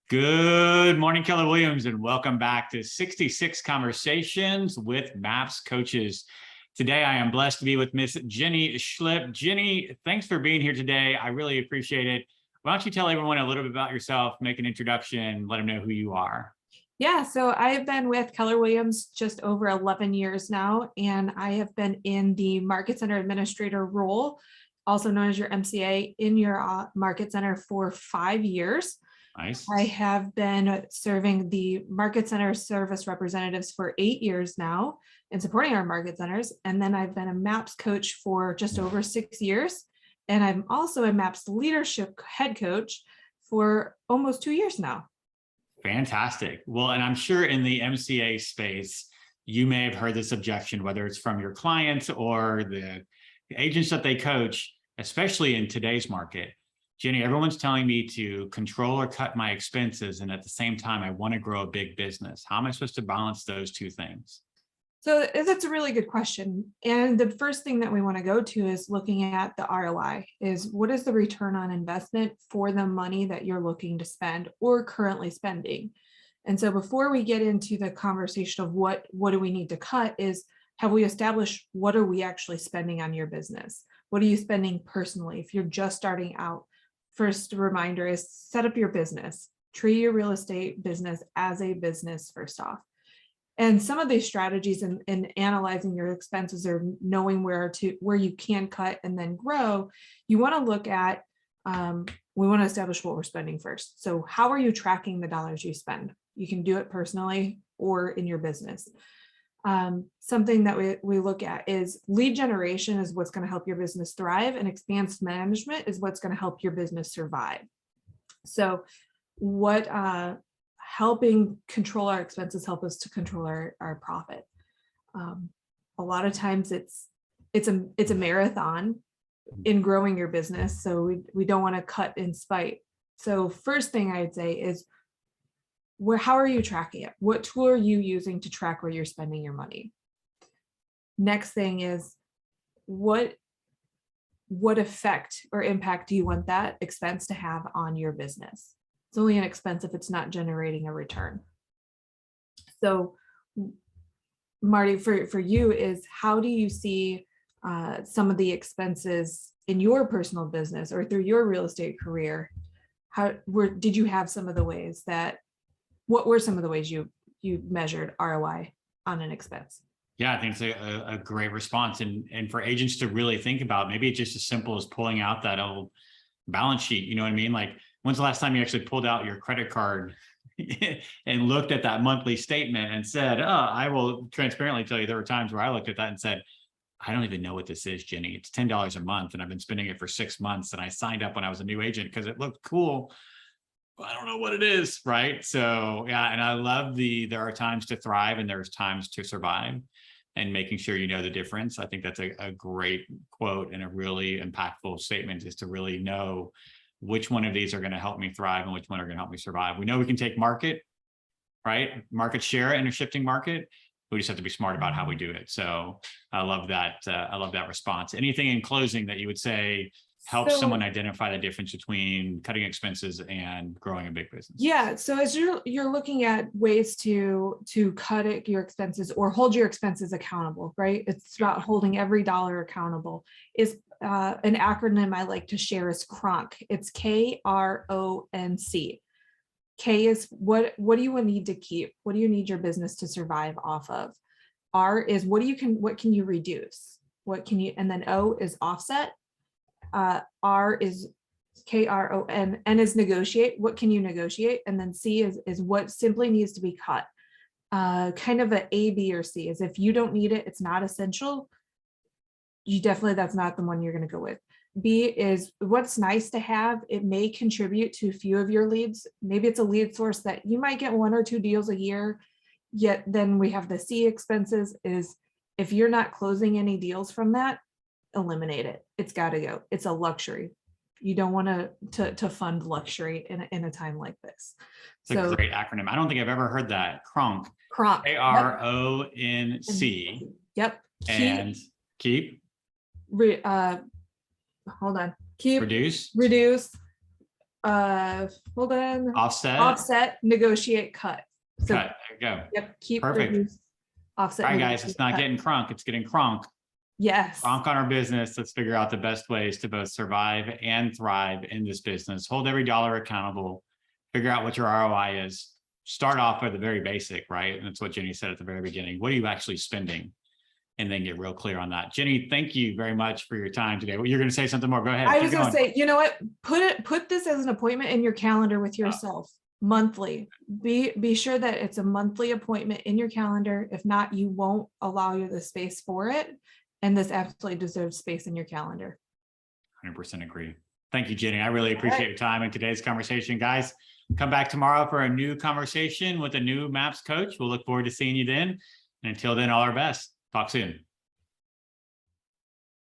Good morning, Keller Williams, and welcome back to 66 Conversations with MAPS Coaches. Today, I am blessed to be with Miss Jennie Schlipp. Jennie, thanks for being here today. I really appreciate it. Why don't you tell everyone a little bit about yourself, make an introduction, let them know who you are. Yeah, so I've been with Keller Williams just over 11 years now, and I have been in the Market Center Administrator role, also known as your MCA, in your Market Center for 5 years. Nice. I have been serving the Market Center service representatives for 8 years now and supporting our market centers. And then I've been a MAPS coach for just over 6 years. And I'm also a MAPS leadership head coach for almost 2 years now. Fantastic. Well, and I'm sure in the MCA space, you may have heard this objection, whether it's from your clients or the agents that they coach, especially in today's market. Jennie, everyone's telling me to control or cut my expenses, and at the same time, I want to grow a big business. How am I supposed to balance those two things? So that's a really good question. And the first thing that we want to go to is looking at the ROI, is what is the return on investment for the money that you're looking to spend or currently spending? And so before we get into the conversation of what do we need to cut, is have we established what are we actually spending on your business? What are you spending personally? If you're just starting out, first reminder is set up your business, treat your real estate business as a business first off. And some of these strategies in analyzing your expenses or knowing where you can cut and then grow, you want to look at, we want to establish what we're spending first. So how are you tracking the dollars you spend? You can do it personally or in your business. Something that we look at is lead generation is what's going to help your business thrive, and expense management is what's going to help your business survive. So what helping control our expenses help us to control our profit. A lot of times it's a marathon in growing your business. So we don't want to cut in spite. So first thing I'd say is, how are you tracking it? What tool are you using to track where you're spending your money? Next thing is, what effect or impact do you want that expense to have on your business? It's only an expense if it's not generating a return. So Marty, for you, is how do you see some of the expenses in your personal business or through your real estate career? Did you have some of the ways what were some of the ways you measured ROI on an expense? Yeah, I think it's a great response. And for agents to really think about, maybe it's just as simple as pulling out that old balance sheet. You know what I mean? Like, when's the last time you actually pulled out your credit card and looked at that monthly statement and said, I will transparently tell you, there were times where I looked at that and said, I don't even know what this is, Jennie. It's $10 a month and I've been spending it for 6 months. And I signed up when I was a new agent because it looked cool. I don't know what it is, right? So yeah, and I love there are times to thrive and there's times to survive, and making sure you know the difference. I think that's a great quote and a really impactful statement, is to really know which one of these are going to help me thrive and which one are going to help me survive. We know we can take market share in a shifting market. We just have to be smart about how we do it. So I love that. I love that response. Anything in closing that you would say helps someone identify the difference between cutting expenses and growing a big business? Yeah. So as you're looking at ways to cut your expenses or hold your expenses accountable, right? It's about holding every dollar accountable. Is an acronym I like to share is KRONC. It's KRONC. K is what do you need to keep? What do you need your business to survive off of? R is what can you reduce? And then O is offset. R is KRON. N is negotiate. What can you negotiate? And then C is what simply needs to be cut. Kind of A, B, or C is if you don't need it, it's not essential. That's not the one you're going to go with. B is what's nice to have. It may contribute to a few of your leads. Maybe it's a lead source that you might get 1 or 2 deals a year. Yet then we have the C expenses, is if you're not closing any deals from that, eliminate it. It's got to go. It's a luxury. You don't want to fund luxury in a time like this. It's a great acronym. I don't think I've ever heard that. KRONC. KRONC. KRONC. Yep. And keep. Hold on. Keep. Reduce. Hold on. Offset. Offset, negotiate, cut. So, Cut. There you go. yep, keep, Perfect. reduce, offset. All right, guys, negotiate, it's not cut. getting crunk. It's getting cronk. Yes. Cronk on our business. Let's figure out the best ways to both survive and thrive in this business. Hold every dollar accountable. Figure out what your ROI is. Start off with the very basic, right? And that's what Jenny said at the very beginning. What are you actually spending? And then get real clear on that. Jenny, thank you very much for your time today. Well, you're going to say something more. Go ahead. I Keep was going to going. say, you know what? Put this as an appointment in your calendar with yourself monthly. Be sure that it's a monthly appointment in your calendar. If not, you won't allow you the space for it. And this absolutely deserves space in your calendar. 100% agree. Thank you, Jenny. I really appreciate your time in today's conversation. Guys, come back tomorrow for a new conversation with a new MAPS coach. We'll look forward to seeing you then. And until then, all our best. Talk soon.